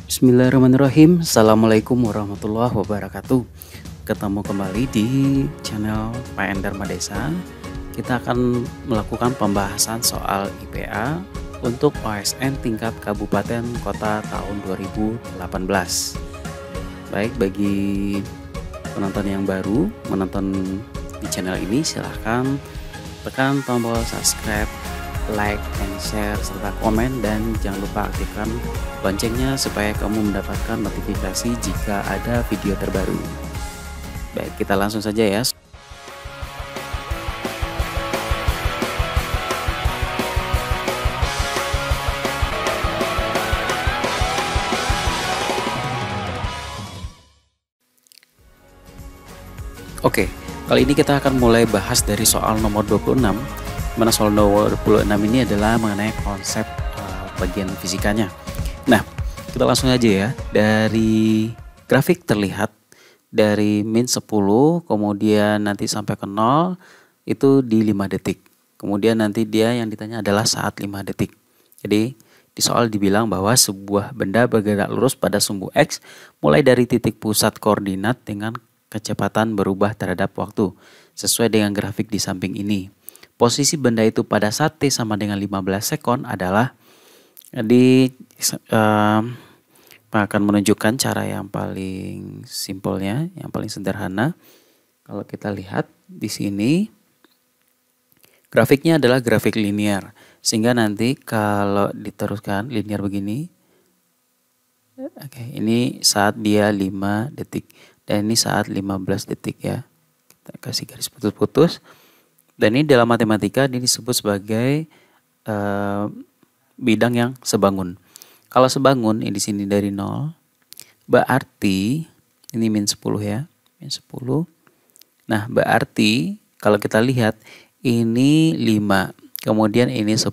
Bismillahirrahmanirrahim. Assalamualaikum warahmatullahi wabarakatuh. Ketemu kembali di channel Pak Endar Madesa. Kita akan melakukan pembahasan soal IPA untuk OSN tingkat kabupaten kota tahun 2018. Baik, bagi penonton yang baru menonton di channel ini, silahkan tekan tombol subscribe, like, and share, serta komen, dan jangan lupa aktifkan loncengnya supaya kamu mendapatkan notifikasi jika ada video terbaru. Baik, kita langsung saja ya. Oke, kali ini kita akan mulai bahas dari soal nomor 26. Mana soal nomor 26 ini adalah mengenai konsep bagian fisikanya. Nah, kita langsung aja ya. Dari grafik terlihat dari min 10 kemudian nanti sampai ke 0 itu di 5 detik. Kemudian nanti dia yang ditanya adalah saat 5 detik. Jadi di soal dibilang bahwa sebuah benda bergerak lurus pada sumbu X mulai dari titik pusat koordinat dengan kecepatan berubah terhadap waktu sesuai dengan grafik di samping ini. Posisi benda itu pada saat T sama dengan 15 sekon adalah akan menunjukkan cara yang paling simpelnya, yang paling sederhana. Kalau kita lihat di sini grafiknya adalah grafik linear, sehingga nanti kalau diteruskan linear begini, oke, ini saat dia 5 detik dan ini saat 15 detik ya. Kita kasih garis putus-putus. Dan ini dalam matematika ini disebut sebagai bidang yang sebangun. Kalau sebangun ini di sini dari 0, berarti ini min 10 ya, min 10. Nah, berarti kalau kita lihat ini 5, kemudian ini 10.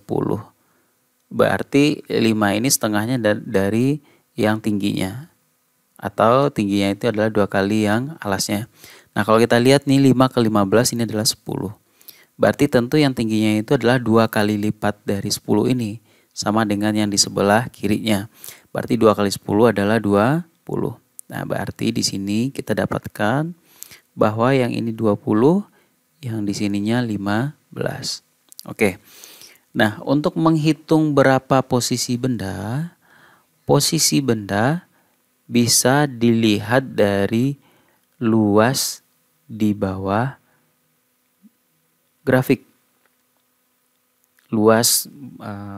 Berarti 5 ini setengahnya dari yang tingginya. Atau tingginya itu adalah 2 kali yang alasnya. Nah, kalau kita lihat nih 5 ke 15 ini adalah 10. Berarti tentu yang tingginya itu adalah 2 kali lipat dari 10 ini. Sama dengan yang di sebelah kirinya. Berarti 2 kali 10 adalah 20. Nah, berarti di sini kita dapatkan bahwa yang ini 20, yang di sininya 15. Oke. Nah, untuk menghitung berapa posisi benda bisa dilihat dari luas di bawah grafik. Luas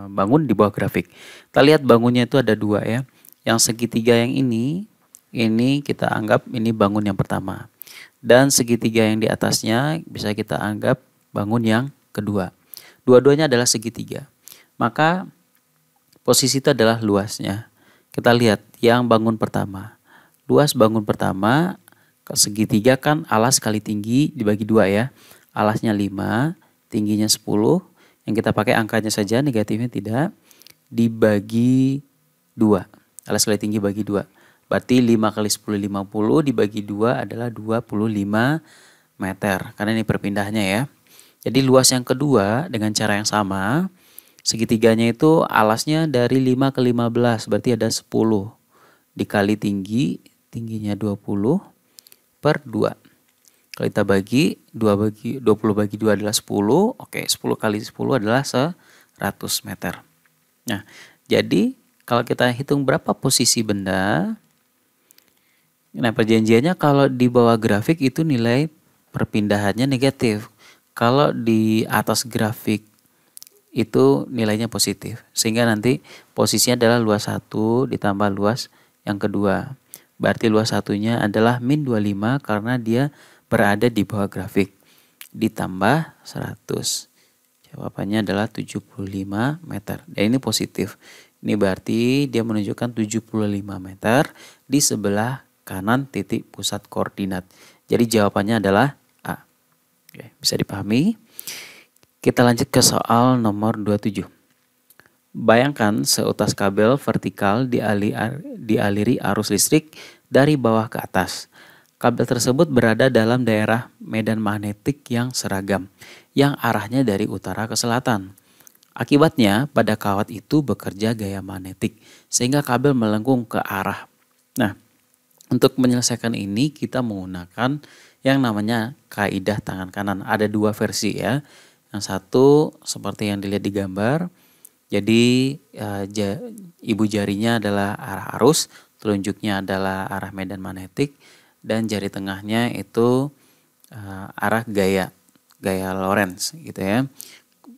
bangun di bawah grafik. Kita lihat bangunnya itu ada 2 ya. Yang segitiga yang ini kita anggap ini bangun yang pertama. Dan segitiga yang di atasnya bisa kita anggap bangun yang kedua. Dua-duanya adalah segitiga. Maka posisi itu adalah luasnya. Kita lihat yang bangun pertama. Luas bangun pertama, segitiga kan alas kali tinggi dibagi 2 ya. Alasnya 5, tingginya 10. Yang kita pakai angkanya saja, negatifnya tidak. Dibagi 2. Alas kali tinggi bagi 2. Berarti 5 kali 10, 50. Dibagi 2 adalah 25 meter. Karena ini perpindahnya ya. Jadi luas yang kedua dengan cara yang sama. Segitiganya itu alasnya dari 5 ke 15. Berarti ada 10. Dikali tingginya 20 per 2. Kalau kita bagi 20 bagi 2 adalah 10. Oke, 10 kali 10 adalah 100 meter. Nah, jadi kalau kita hitung berapa posisi benda, nah perjanjiannya kalau di bawah grafik itu nilai perpindahannya negatif. Kalau di atas grafik itu nilainya positif. Sehingga nanti posisinya adalah luas 1 ditambah luas yang kedua. Berarti luas satunya adalah min 25 karena dia berada di bawah grafik. Ditambah 100. Jawabannya adalah 75 meter. Dan ini positif. Ini berarti dia menunjukkan 75 meter di sebelah kanan titik pusat koordinat. Jadi jawabannya adalah A. Oke, bisa dipahami? Kita lanjut ke soal nomor 27. Bayangkan seutas kabel vertikal dialiri arus listrik dari bawah ke atas. Kabel tersebut berada dalam daerah medan magnetik yang seragam, yang arahnya dari utara ke selatan. Akibatnya pada kawat itu bekerja gaya magnetik sehingga kabel melengkung ke arah. Nah, untuk menyelesaikan ini kita menggunakan yang namanya kaidah tangan kanan. Ada dua versi ya. Yang satu seperti yang dilihat di gambar. Jadi ibu jarinya adalah arah arus, telunjuknya adalah arah medan magnetik, dan jari tengahnya itu arah gaya Lorentz gitu ya.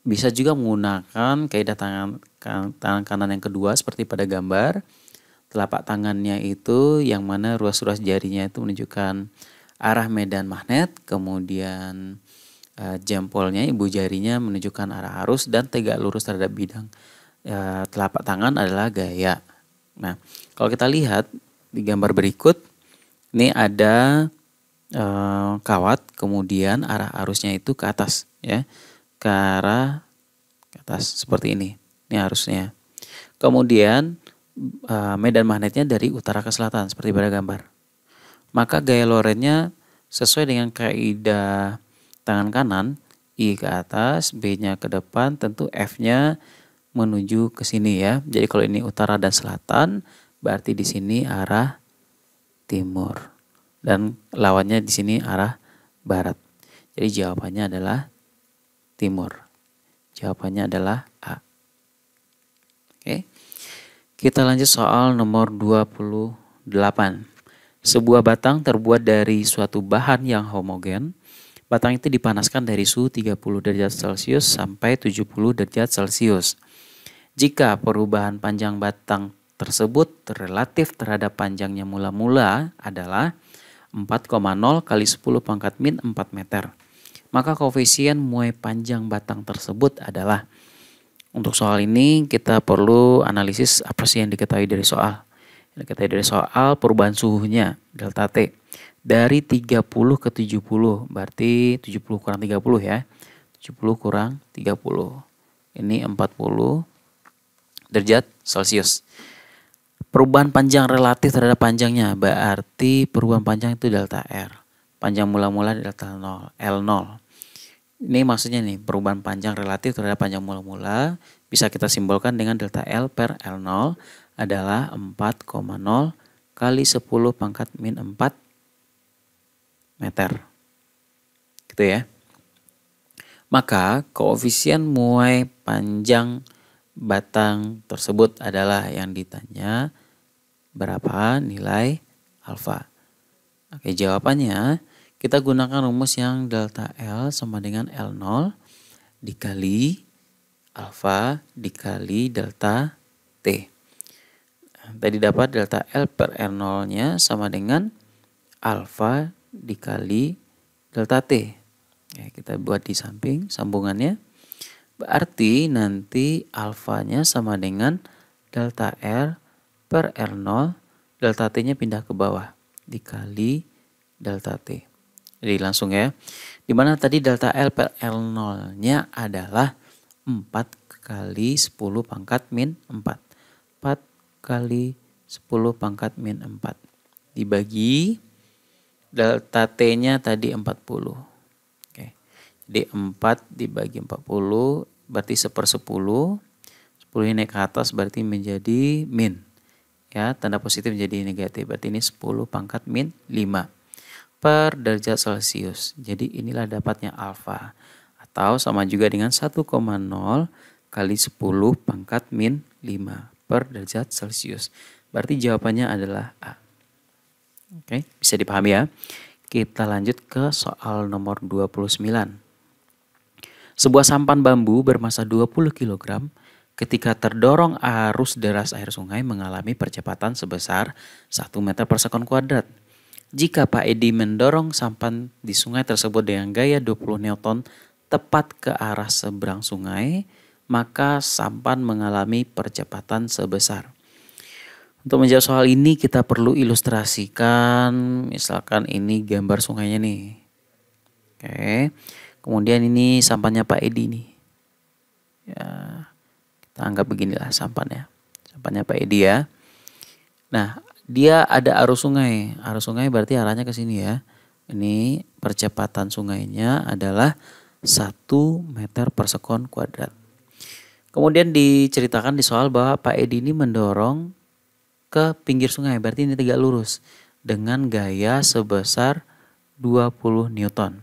Bisa juga menggunakan kaidah tangan kanan yang kedua seperti pada gambar. Telapak tangannya itu yang mana ruas-ruas jarinya itu menunjukkan arah medan magnet, kemudian jempolnya, ibu jarinya menunjukkan arah arus dan tegak lurus terhadap bidang telapak tangan adalah gaya. Nah, kalau kita lihat di gambar berikut, ini ada kawat, kemudian arah arusnya itu ke atas ya, ke arah ke atas seperti ini. Ini arusnya. Kemudian medan magnetnya dari utara ke selatan seperti pada gambar. Maka gaya Lorentz-nya sesuai dengan kaidah tangan kanan, I ke atas, B-nya ke depan, tentu F-nya menuju ke sini ya. Jadi kalau ini utara dan selatan, berarti di sini arah timur. Dan lawannya di sini arah barat. Jadi jawabannya adalah timur. Jawabannya adalah A. Oke. Kita lanjut soal nomor 28. Sebuah batang terbuat dari suatu bahan yang homogen. Batang itu dipanaskan dari suhu 30 derajat Celcius sampai 70 derajat Celcius. Jika perubahan panjang batang tersebut relatif terhadap panjangnya mula-mula adalah 4,0 kali 10 pangkat min 4 meter. Maka koefisien muai panjang batang tersebut adalah. Untuk soal ini kita perlu analisis apa sih yang diketahui dari soal. Yang diketahui dari soal perubahan suhunya delta T dari 30 ke 70, berarti 70 kurang 30 ya. 70 kurang 30. Ini 40 derajat Celcius. Perubahan panjang relatif terhadap panjangnya, berarti perubahan panjang itu delta R. Panjang mula-mula delta L0. Ini maksudnya nih, perubahan panjang relatif terhadap panjang mula-mula bisa kita simbolkan dengan delta L per L0 adalah 4,0 kali 10 pangkat min 4 meter. Gitu ya. Maka koefisien muai panjang batang tersebut adalah yang ditanya berapa nilai alfa. Oke, jawabannya kita gunakan rumus yang delta L sama dengan L0 dikali alfa dikali delta T. Tadi dapat delta L per R0-nya sama dengan alfa dikali delta T. Ya, kita buat di samping sambungannya. Berarti nanti alfanya sama dengan delta R per R0, delta T-nya pindah ke bawah dikali delta T. Jadi langsung ya. Dimana tadi delta L per L0-nya adalah 4 kali 10 pangkat min 4. 4 kali 10 pangkat min 4. Dibagi delta T-nya tadi 40. Oke. Jadi 4 dibagi 40 berarti 1/10. 10 ini naik ke atas berarti menjadi min. Ya, tanda positif menjadi negatif. Berarti ini 10 pangkat min 5 per derajat Celcius. Jadi inilah dapatnya alfa. Atau sama juga dengan 1,0 kali 10 pangkat min 5 per derajat Celcius. Berarti jawabannya adalah A. Oke, bisa dipahami ya. Kita lanjut ke soal nomor 29. Sebuah sampan bambu bermasa 20 kg ketika terdorong arus deras air sungai mengalami percepatan sebesar 1 meter per sekon kuadrat. Jika Pak Edi mendorong sampan di sungai tersebut dengan gaya 20 Newton tepat ke arah seberang sungai, maka sampan mengalami percepatan sebesar. Untuk menjawab soal ini kita perlu ilustrasikan, misalkan ini gambar sungainya nih. Oke. Kemudian ini sampannya Pak Edi nih. Ya, kita anggap beginilah sampannya. Sampannya Pak Edi ya. Nah, dia ada arus sungai. Arus sungai berarti arahnya ke sini ya. Ini percepatan sungainya adalah 1 meter per sekon kuadrat. Kemudian diceritakan di soal bahwa Pak Edi ini mendorong ke pinggir sungai, berarti ini tegak lurus dengan gaya sebesar 20 Newton.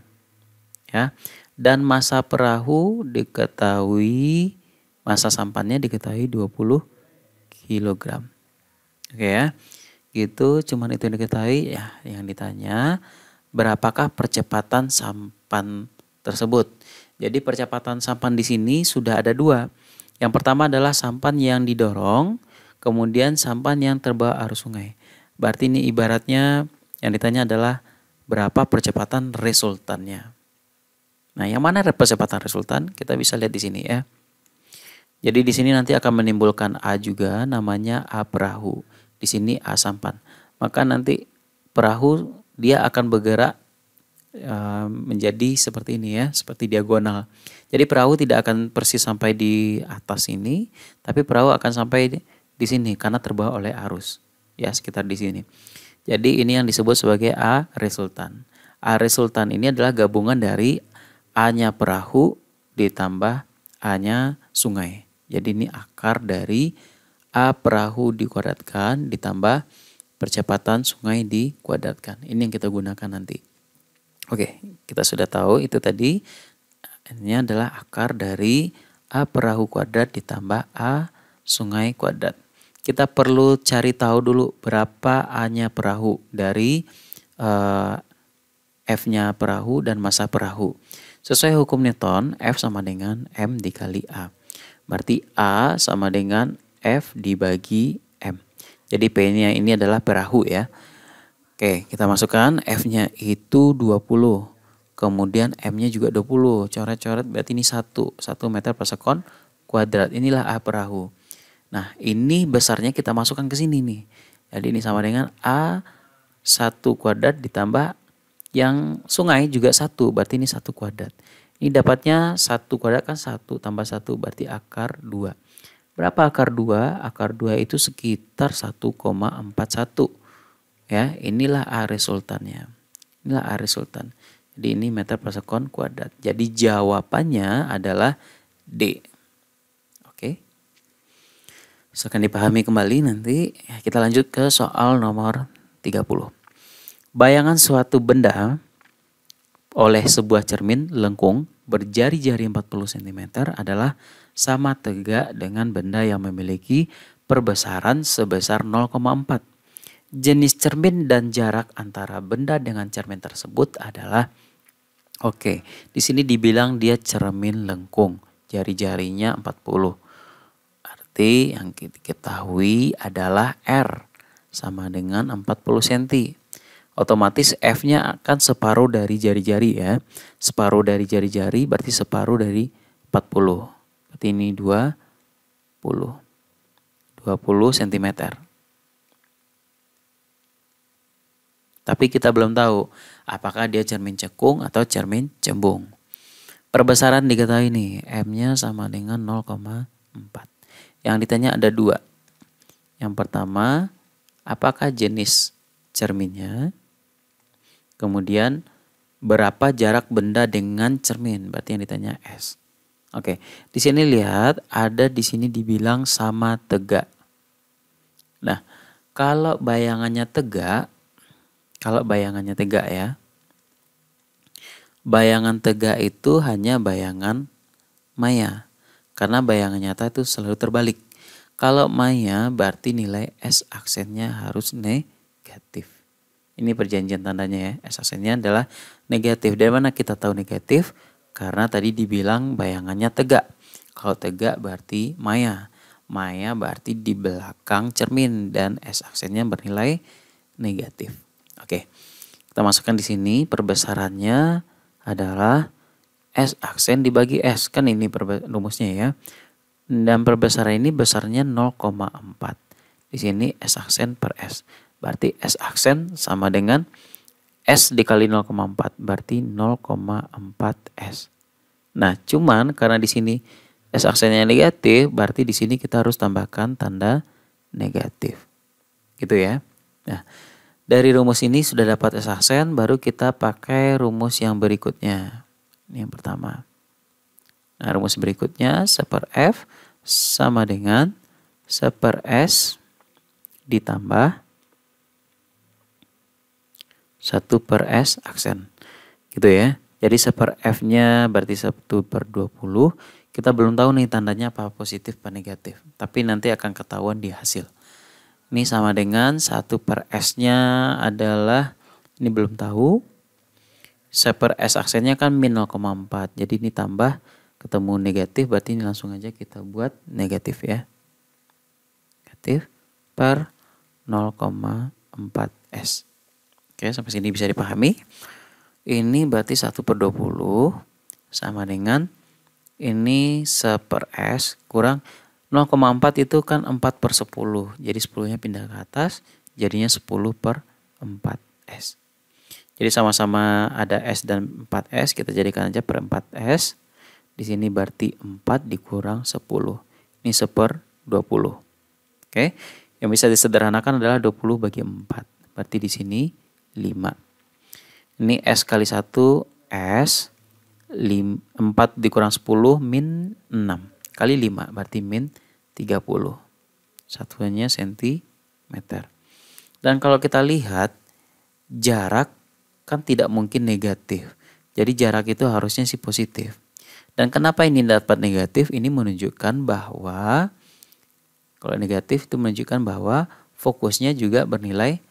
Ya. Dan massa perahu diketahui, massa sampannya diketahui 20 kg. Oke ya. Gitu, cuman itu yang diketahui ya. Yang ditanya, berapakah percepatan sampan tersebut? Jadi percepatan sampan di sini sudah ada dua. Yang pertama adalah sampan yang didorong, kemudian sampan yang terbawa arus sungai. Berarti ini ibaratnya yang ditanya adalah berapa percepatan resultannya. Nah, yang mana percepatan resultan? Kita bisa lihat di sini ya. Jadi di sini nanti akan menimbulkan A juga, namanya A perahu. Di sini A sampan. Maka nanti perahu dia akan bergerak menjadi seperti ini ya, seperti diagonal. Jadi perahu tidak akan persis sampai di atas ini, tapi perahu akan sampai di sini karena terbawa oleh arus. Ya, sekitar di sini. Jadi ini yang disebut sebagai A resultan. A resultan ini adalah gabungan dari A-nya perahu ditambah A-nya sungai. Jadi ini akar dari A perahu dikuadratkan ditambah percepatan sungai dikuadratkan. Ini yang kita gunakan nanti. Oke, kita sudah tahu itu tadi. Ini adalah akar dari A perahu kuadrat ditambah A sungai kuadrat. Kita perlu cari tahu dulu berapa A-nya perahu dari F-nya perahu dan massa perahu. Sesuai hukum Newton, F sama dengan M dikali A. Berarti A sama dengan F dibagi M. Jadi P-nya ini adalah perahu ya. Oke, kita masukkan F-nya itu 20. Kemudian M-nya juga 20. Coret-coret berarti ini 1 meter per sekon kuadrat. Inilah A perahu. Nah, ini besarnya kita masukkan ke sini nih. Jadi ini sama dengan A 1 kuadrat ditambah yang sungai juga 1. Berarti ini 1 kuadrat. Ini dapatnya 1 kuadrat kan 1 tambah 1 berarti akar 2. Berapa akar 2? Akar 2 itu sekitar 1,41. Ya, inilah A resultannya. Inilah A resultan. Jadi ini meter per sekon kuadrat. Jadi jawabannya adalah D. Oke. Silakan dipahami kembali nanti. Kita lanjut ke soal nomor 30. Bayangan suatu benda oleh sebuah cermin lengkung berjari-jari 40 cm adalah sama tegak dengan benda yang memiliki perbesaran sebesar 0,4. Jenis cermin dan jarak antara benda dengan cermin tersebut adalah di sini dibilang dia cermin lengkung, jari-jarinya 40. Arti yang kita ketahui adalah R sama dengan 40 cm. Otomatis F-nya akan separuh dari jari-jari ya. Separuh dari jari-jari berarti separuh dari 40. Berarti ini 20 cm. Tapi kita belum tahu apakah dia cermin cekung atau cermin cembung. Perbesaran diketahui nih, M-nya sama dengan 0,4. Yang ditanya ada 2. Yang pertama, apakah jenis cerminnya? Kemudian, berapa jarak benda dengan cermin? Berarti yang ditanya S. Oke, di sini lihat ada di sini dibilang sama tegak. Nah, kalau bayangannya tegak ya. Bayangan tegak itu hanya bayangan maya. Karena bayangan nyata itu selalu terbalik. Kalau maya berarti nilai S aksennya harus negatif. Ini perjanjian tandanya ya. S aksennya adalah negatif. Dari mana kita tahu negatif? Karena tadi dibilang bayangannya tegak. Kalau tegak berarti maya. Maya berarti di belakang cermin dan S aksennya bernilai negatif. Oke, kita masukkan di sini perbesarannya adalah S aksen dibagi S. Kan ini rumusnya ya. Dan perbesaran ini besarnya 0,4. Di sini S aksen per S. Berarti S aksen sama dengan S dikali 0,4. Berarti 0,4 S. Nah, cuman karena di sini S aksennya negatif, berarti di sini kita harus tambahkan tanda negatif. Gitu ya. Nah, dari rumus ini sudah dapat S aksen, baru kita pakai rumus yang berikutnya. Ini yang pertama. Nah, rumus berikutnya 1/F sama dengan 1/S ditambah 1/S aksen. Gitu ya. Jadi 1/F-nya berarti 1/20. Kita belum tahu nih tandanya apa positif apa negatif. Tapi nanti akan ketahuan di hasil. Ini sama dengan 1/S-nya adalah, ini belum tahu. 1/S aksennya kan min 0,4. Jadi ini tambah ketemu negatif, berarti ini langsung aja kita buat negatif ya. Negatif per 0,4 S. Oke, sampai sini bisa dipahami. Ini berarti 1/20 sama dengan ini 1/S kurang 0,4 itu kan 4/10. Jadi 10-nya pindah ke atas, jadinya 10/4 S. Jadi sama-sama ada S dan 4S, kita jadikan aja per 4S. Di sini berarti 4 dikurang 10. Ini 1/20. Oke. Yang bisa disederhanakan adalah 20 bagi 4. Berarti di sini 5. Ini S kali 1 S. 4 dikurang 10 min 6. Kali 5 berarti min 30. Satuannya sentimeter. Dan kalau kita lihat jarak kan tidak mungkin negatif. Jadi jarak itu harusnya sih positif. Dan kenapa ini dapat negatif? Ini menunjukkan bahwa kalau negatif itu menunjukkan bahwa fokusnya juga bernilai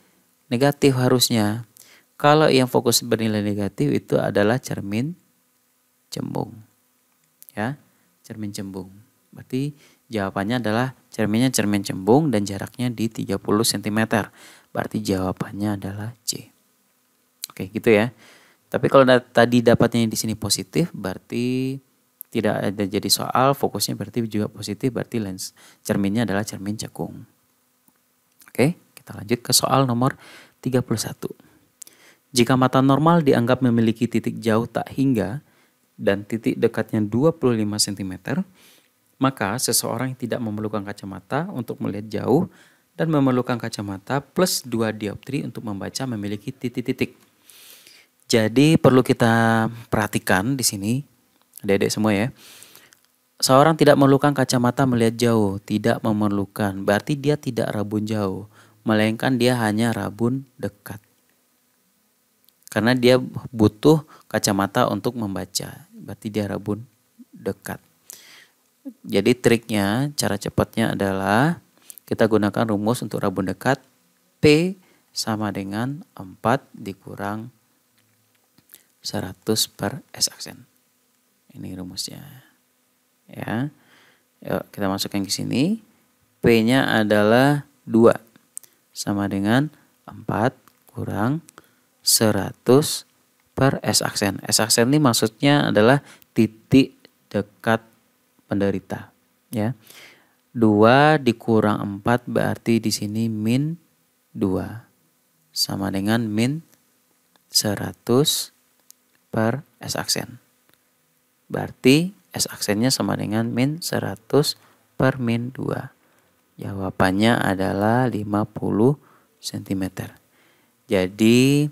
negatif harusnya. Kalau yang fokus bernilai negatif itu adalah cermin cembung. Ya, cermin cembung. Berarti jawabannya adalah cerminnya cermin cembung dan jaraknya di 30 cm. Berarti jawabannya adalah C. Oke, gitu ya. Tapi kalau tadi dapatnya di sini positif, berarti tidak ada jadi soal, fokusnya berarti juga positif, berarti lens cerminnya adalah cermin cekung. Oke, kita lanjut ke soal nomor 31. Jika mata normal dianggap memiliki titik jauh tak hingga dan titik dekatnya 25 cm, maka seseorang yang tidak memerlukan kacamata untuk melihat jauh dan memerlukan kacamata plus 2 dioptri untuk membaca memiliki titik-titik. Jadi perlu kita perhatikan di sini, adik-adik semua ya. Seorang tidak memerlukan kacamata melihat jauh, tidak memerlukan. Berarti dia tidak rabun jauh, melainkan dia hanya rabun dekat. Karena dia butuh kacamata untuk membaca, berarti dia rabun dekat. Jadi triknya, cara cepatnya adalah kita gunakan rumus untuk rabun dekat. P sama dengan 4 dikurang 100/S aksen. Ini rumusnya. Ya. Yuk kita masukkan ke sini. P-nya adalah 2 sama dengan 4 kurang 100/S aksen. S aksen ini maksudnya adalah titik dekat penderita, ya. 2 dikurang 4 berarti di sini min 2 sama dengan min 100/S aksen. Berarti S aksennya sama dengan min 100/min 2. Jawabannya adalah 50 cm. Jadi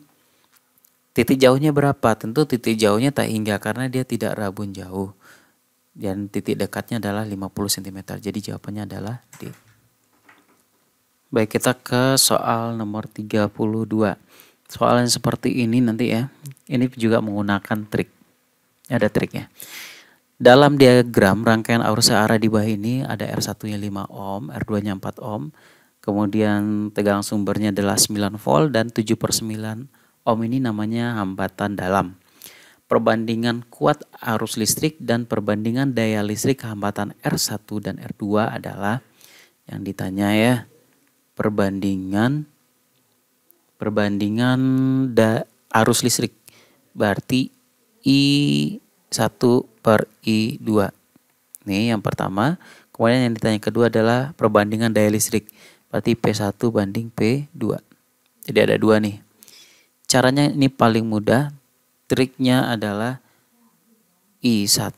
titik jauhnya berapa? Tentu titik jauhnya tak hingga karena dia tidak rabun jauh. Dan titik dekatnya adalah 50 cm. Jadi jawabannya adalah D. Baik, kita ke soal nomor 32. Soal yang seperti ini nanti ya. Ini juga menggunakan trik. Ada triknya. Dalam diagram rangkaian arus searah di bawah ini ada R1-nya 5 ohm, R2-nya 4 ohm. Kemudian tegangan sumbernya adalah 9 volt dan 7/9 ohm ini namanya hambatan dalam. Perbandingan kuat arus listrik dan perbandingan daya listrik hambatan R1 dan R2 adalah yang ditanya ya. Perbandingan arus listrik. Berarti I1/I2. Nih yang pertama. Kemudian yang ditanya kedua adalah perbandingan daya listrik. Berarti P1 banding P2. Jadi ada 2 nih. Caranya ini paling mudah. Triknya adalah I1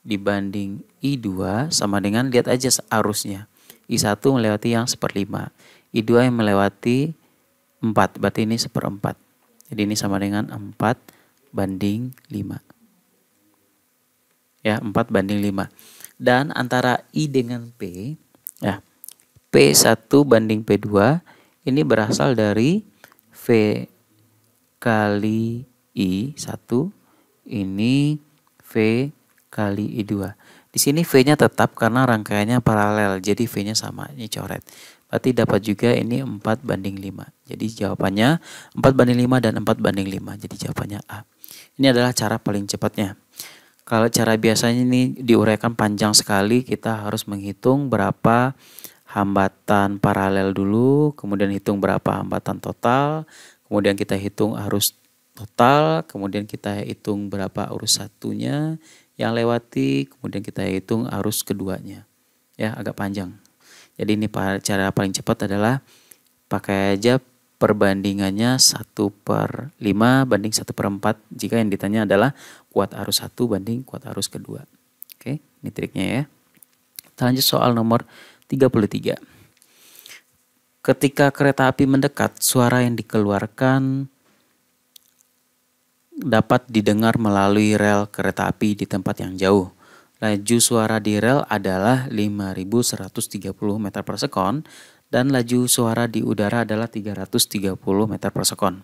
dibanding I2 sama dengan, lihat aja arusnya. I1 melewati yang 1/5. I2 yang melewati 4. Berarti ini 1/4. Jadi ini sama dengan 4/5. Ya, 4/5. Dan antara I dengan P, ya, P1 banding P2 ini berasal dari V kali I1, ini V kali I2. Di sini V-nya tetap karena rangkaiannya paralel, jadi V-nya sama, ini coret. Berarti dapat juga ini 4 banding 5. Jadi jawabannya 4 banding 5 dan 4 banding 5. Jadi jawabannya A. Ini adalah cara paling cepatnya. Kalau cara biasanya ini diuraikan panjang sekali, kita harus menghitung berapa hambatan paralel dulu, kemudian hitung berapa hambatan total, kemudian kita hitung arus total, kemudian kita hitung berapa arus satunya yang lewati, kemudian kita hitung arus keduanya. Ya, agak panjang. Jadi ini cara paling cepat adalah pakai aja perbandingannya 1/5 banding 1/4 jika yang ditanya adalah kuat arus 1 banding kuat arus kedua. Oke, ini triknya ya. Kita lanjut soal nomor 33. Ketika kereta api mendekat, suara yang dikeluarkan dapat didengar melalui rel kereta api di tempat yang jauh. Laju suara di rel adalah 5.130 meter per sekon dan laju suara di udara adalah 330 meter per sekon.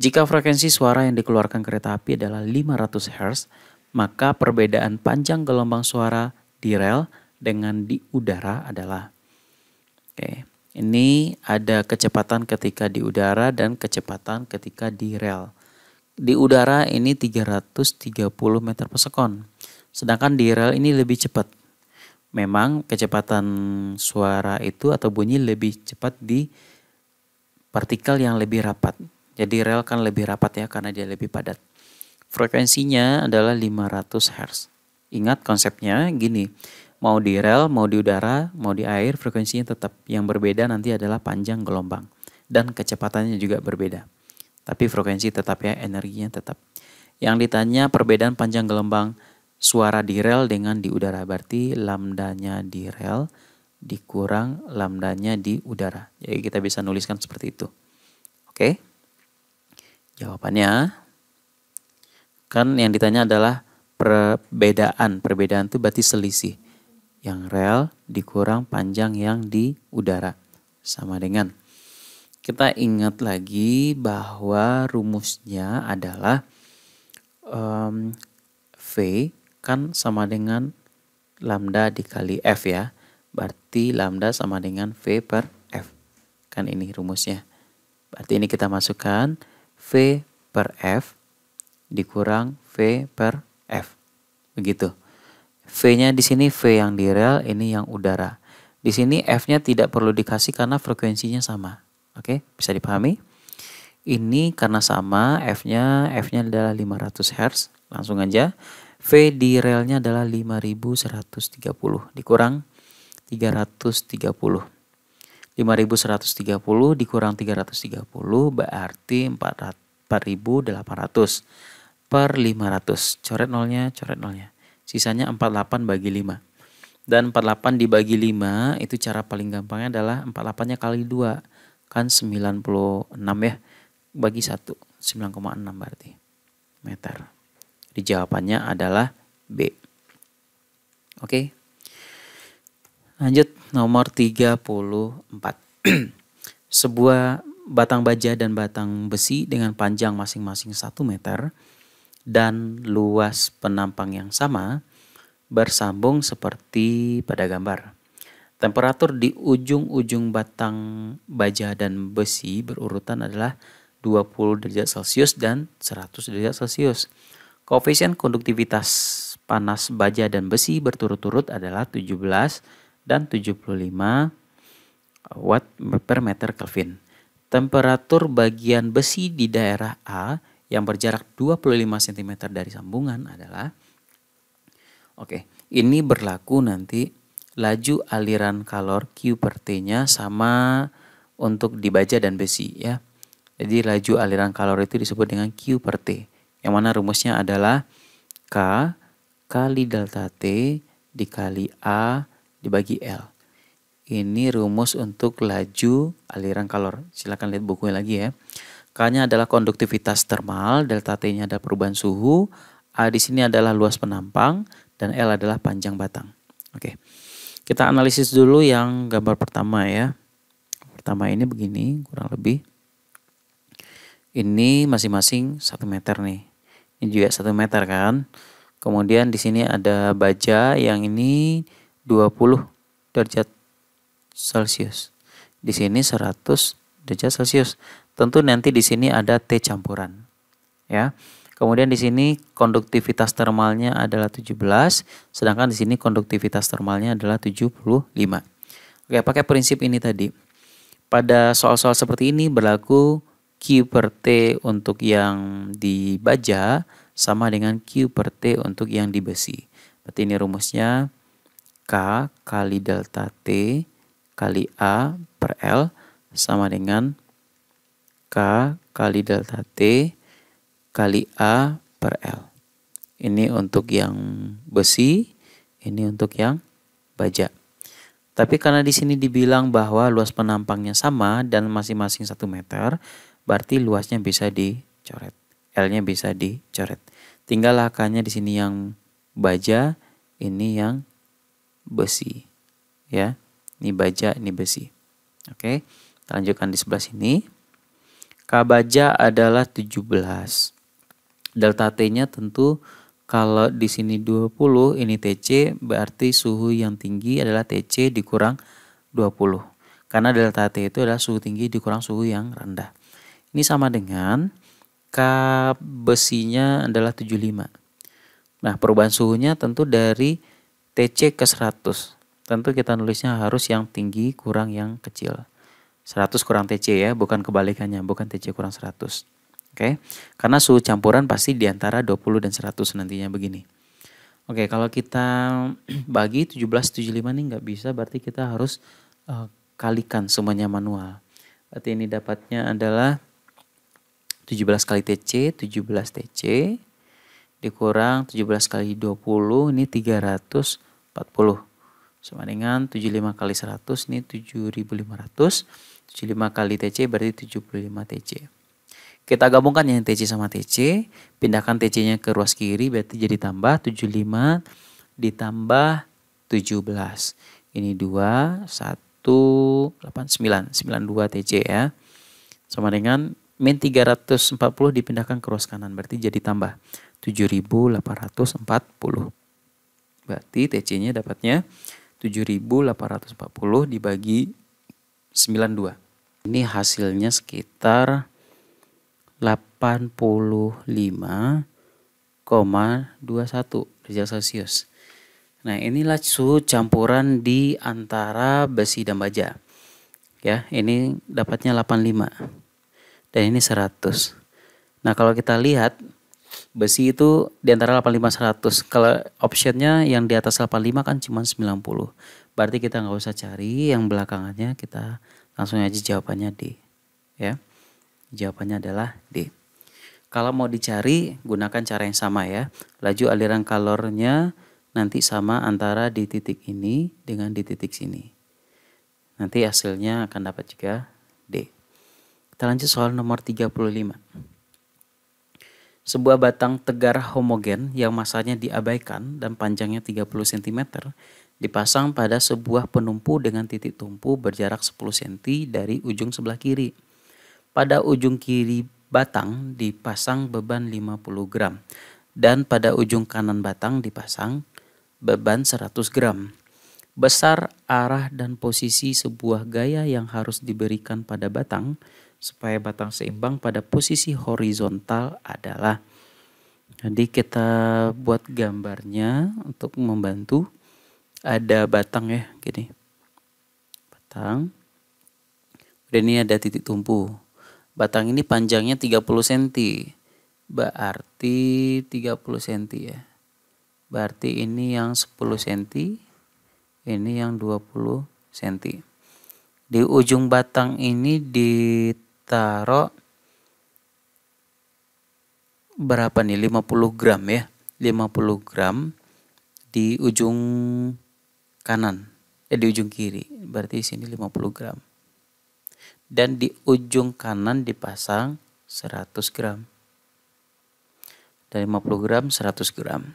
Jika frekuensi suara yang dikeluarkan kereta api adalah 500 Hz, maka perbedaan panjang gelombang suara di rel dengan di udara adalah. Oke, ini ada kecepatan ketika di udara dan kecepatan ketika di rel. Di udara ini 330 meter per sekon, sedangkan di rel ini lebih cepat. Memang kecepatan suara itu atau bunyi lebih cepat di partikel yang lebih rapat. Jadi rel kan lebih rapat ya karena dia lebih padat. Frekuensinya adalah 500 Hz. Ingat konsepnya gini, mau di rel, mau di udara, mau di air, frekuensinya tetap. Yang berbeda nanti adalah panjang gelombang dan kecepatannya juga berbeda. Tapi frekuensi tetap ya, energinya tetap. Yang ditanya perbedaan panjang gelombang suara di rel dengan di udara, berarti lambdanya di rel dikurang lambdanya di udara. Jadi kita bisa nuliskan seperti itu. Oke. Jawabannya kan yang ditanya adalah perbedaan. Perbedaan itu berarti selisih. Yang rel dikurang panjang yang di udara. Sama dengan. Kita ingat lagi bahwa rumusnya adalah V kan sama dengan lambda dikali F ya. Berarti lambda sama dengan V per F. Kan ini rumusnya. Berarti ini kita masukkan V per F dikurang V per F. Begitu. V-nya di sini V yang di rel, ini yang udara. Di sini F-nya tidak perlu dikasih karena frekuensinya sama. Oke, bisa dipahami? Ini karena sama, F-nya adalah 500 Hz. Langsung aja. V di relnya adalah 5.130 dikurang 330. 5.130 dikurang 330 berarti 4.800 per 500. Coret nolnya, coret nolnya. Sisanya 48 bagi 5. Dan 48 dibagi 5 itu cara paling gampangnya adalah 48-nya kali 2. Kan 96 ya. Bagi 1. 9,6 berarti. Meter. Jadi jawabannya adalah B. Oke. Lanjut nomor 34. Sebuah batang baja dan batang besi dengan panjang masing-masing 1 meter dan luas penampang yang sama bersambung seperti pada gambar. Temperatur di ujung-ujung batang baja dan besi berurutan adalah 20 derajat Celcius dan 100 derajat Celcius. Koefisien konduktivitas panas baja dan besi berturut-turut adalah 17 dan 75 watt per meter Kelvin. Temperatur bagian besi di daerah A yang berjarak 25 cm dari sambungan adalah, ini berlaku nanti laju aliran kalor Q per T-nya sama untuk di baja dan besi ya. Jadi laju aliran kalor itu disebut dengan Q per T. Yang mana rumusnya adalah K kali delta T dikali A dibagi L. Ini rumus untuk laju aliran kalor. Silakan lihat bukunya lagi ya. K-nya adalah konduktivitas termal, delta T-nya adalah perubahan suhu, A di sini adalah luas penampang, dan L adalah panjang batang. Oke. Kita analisis dulu yang gambar pertama ya. Pertama ini begini kurang lebih. Ini masing-masing 1 meter nih. Ini juga 1 meter kan. Kemudian di sini ada baja yang ini 20 derajat Celcius. Di sini 100 derajat Celcius. Tentu nanti di sini ada T campuran. Ya. Kemudian di sini konduktivitas termalnya adalah 17, sedangkan di sini konduktivitas termalnya adalah 75. Oke, pakai prinsip ini tadi. Pada soal-soal seperti ini berlaku Q per T untuk yang di baja sama dengan Q per T untuk yang di besi. Berarti ini rumusnya K kali delta T kali A per L sama dengan K kali delta T kali A per L. Ini untuk yang besi, ini untuk yang baja. Tapi karena di sini dibilang bahwa luas penampangnya sama dan masing-masing 1 meter, berarti luasnya bisa dicoret. L-nya bisa dicoret. Tinggal K-nya di sini yang baja, ini yang besi. Ya, ini baja, ini besi. Oke, kita lanjutkan di sebelah sini. K baja adalah 17. Delta T-nya tentu kalau di sini 20, ini TC, berarti suhu yang tinggi adalah TC dikurang 20. Karena delta T itu adalah suhu tinggi dikurang suhu yang rendah. Ini sama dengan K besinya adalah 75. Nah, perubahan suhunya tentu dari TC ke 100. Tentu kita nulisnya harus yang tinggi kurang yang kecil. 100 kurang TC ya, bukan kebalikannya, bukan TC kurang 100. Oke, karena suhu campuran pasti di antara 20 dan 100 nantinya begini. Oke, kalau kita bagi 17, 75 ini nggak bisa, berarti kita harus kalikan semuanya manual. Berarti ini dapatnya adalah 17 kali TC, 17 TC, dikurang 17 kali 20, ini 340. Sama dengan 75 kali 100, ini 7.500. 75 kali TC berarti 75 TC. Kita gabungkan yang TC sama TC, pindahkan TC-nya ke ruas kiri berarti jadi tambah 75 ditambah 17. Ini 2, 1, 8, 9, 92 TC ya. Sama dengan min 340 dipindahkan ke ruas kanan berarti jadi tambah 7.840. Berarti TC-nya dapatnya 7.840 dibagi 92. Ini hasilnya sekitar 85,21 derajat Celcius. Nah, inilah suhu campuran di antara besi dan baja. Ya, ini dapatnya 85. Dan ini 100. Nah, kalau kita lihat besi itu di antara 85 100. Kalau optionnya yang di atas 85 kan cuma 90. Berarti kita nggak usah cari yang belakangannya, kita langsung aja jawabannya D. Ya. Jawabannya adalah D. Kalau mau dicari, gunakan cara yang sama ya. Laju aliran kalornya nanti sama antara di titik ini dengan di titik sini. Nanti hasilnya akan dapat juga D. Kita lanjut soal nomor 35. Sebuah batang tegar homogen yang masanya diabaikan dan panjangnya 30 cm dipasang pada sebuah penumpu dengan titik tumpu berjarak 10 cm dari ujung sebelah kiri. Pada ujung kiri batang dipasang beban 50 gram dan pada ujung kanan batang dipasang beban 100 gram. Besar arah dan posisi sebuah gaya yang harus diberikan pada batang supaya batang seimbang pada posisi horizontal adalah. Jadi kita buat gambarnya untuk membantu. Ada batang ya, gini. Batang. Dan ini ada titik tumpu. Batang ini panjangnya 30 cm. Berarti 30 cm ya. Berarti ini yang 10 cm. Ini yang 20 cm. Di ujung batang ini ditaruh berapa nih? 50 gram ya. 50 gram di ujung kanan. Di ujung kiri. Berarti sini 50 gram. Dan di ujung kanan dipasang 100 gram. Dari 50 gram 100 gram.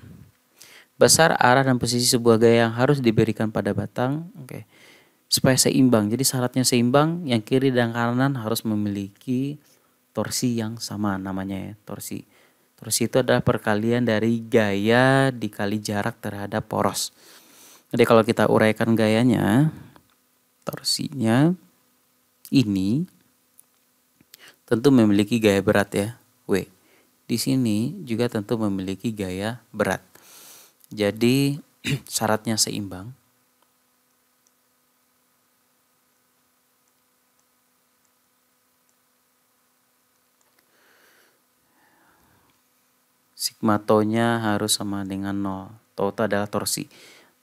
besar, arah, dan posisi sebuah gaya yang harus diberikan pada batang. Oke. Supaya seimbang. Jadi syaratnya seimbang, yang kiri dan kanan harus memiliki torsi yang sama, namanya ya, torsi. Torsi itu adalah perkalian dari gaya dikali jarak terhadap poros. Jadi kalau kita uraikan gayanya, torsinya ini tentu memiliki gaya berat ya, W. Di sini juga tentu memiliki gaya berat. Jadi syaratnya seimbang. Sigma tau-nya harus sama dengan 0. Tau itu adalah torsi.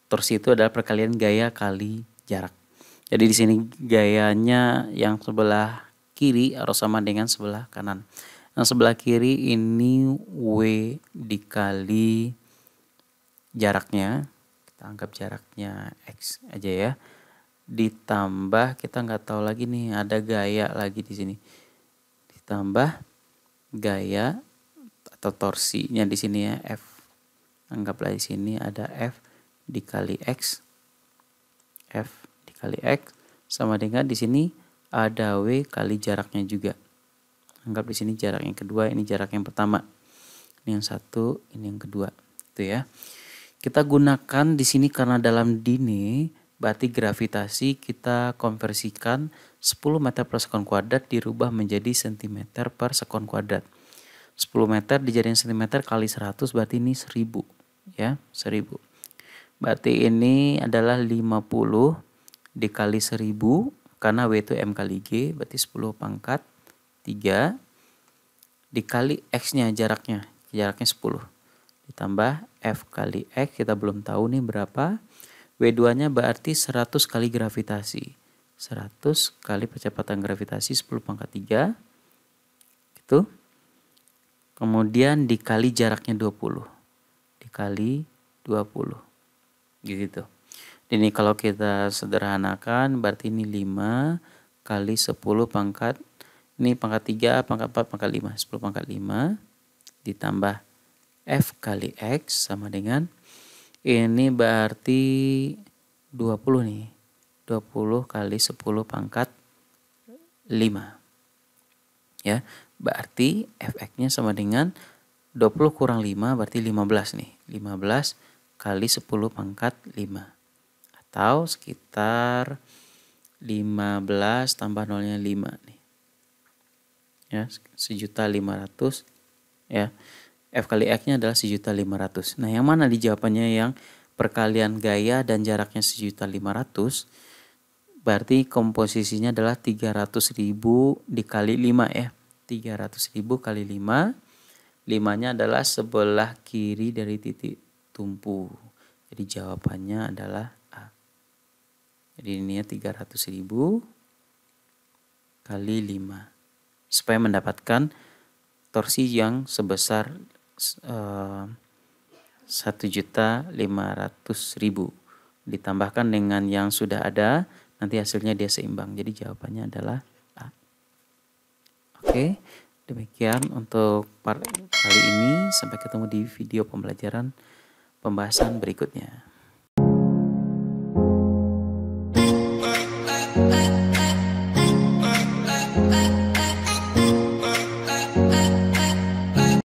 Torsi itu adalah perkalian gaya kali jarak. Jadi di sini gayanya yang sebelah kiri harus sama dengan sebelah kanan. Yang sebelah kiri ini W dikali jaraknya, kita anggap jaraknya X aja ya, ditambah kita nggak tahu lagi nih, ada gaya lagi di sini, ditambah gaya atau torsinya di sini ya, F. Anggaplah di sini ada F dikali X, F dikali X sama dengan di sini ada W kali jaraknya juga. Anggap di sini jarak yang kedua, ini jarak yang pertama. Ini yang satu, ini yang kedua. Itu ya. Kita gunakan di sini karena dalam dine, berarti gravitasi kita konversikan 10 meter per sekon kuadrat dirubah menjadi cm per sekon kuadrat. 10 meter dijadikan cm kali 100 berarti ini 1000 ya, 1000. Berarti ini adalah 50 dikali 1000 karena W itu M kali G, berarti 10 pangkat 3 dikali X-nya, jaraknya 10. Ditambah F kali X, kita belum tahu nih berapa. W2-nya berarti 100 kali gravitasi. 100 kali percepatan gravitasi 10 pangkat 3. Gitu. Kemudian dikali jaraknya 20. Dikali 20. Gitu. Ini kalau kita sederhanakan berarti ini 5 kali 10 pangkat, ini pangkat 3, pangkat 4, pangkat 5. 10 pangkat 5 ditambah F kali X sama dengan, ini berarti 20 nih. 20 kali 10 pangkat 5. Ya, berarti Fx-nya sama dengan 20 kurang 5 berarti 15 nih. 15 kali 10 pangkat 5. Atau sekitar 15 tambah nolnya 5 nih. Ya, 1.500.000 ya. F kali X-nya adalah 1.500.000. Nah, yang mana di jawabannya yang perkalian gaya dan jaraknya 1.500.000? Berarti komposisinya adalah 300.000 dikali 5 ya. 300.000 kali 5. 5-nya adalah sebelah kiri dari titik tumpu. Jadi jawabannya adalah A. Jadi ini ya 300.000 kali 5. Supaya mendapatkan torsi yang sebesar 1.500.000 ditambahkan dengan yang sudah ada, nanti hasilnya dia seimbang. Jadi jawabannya adalah A. Oke, demikian untuk part kali ini. Sampai ketemu di video pembelajaran pembahasan berikutnya.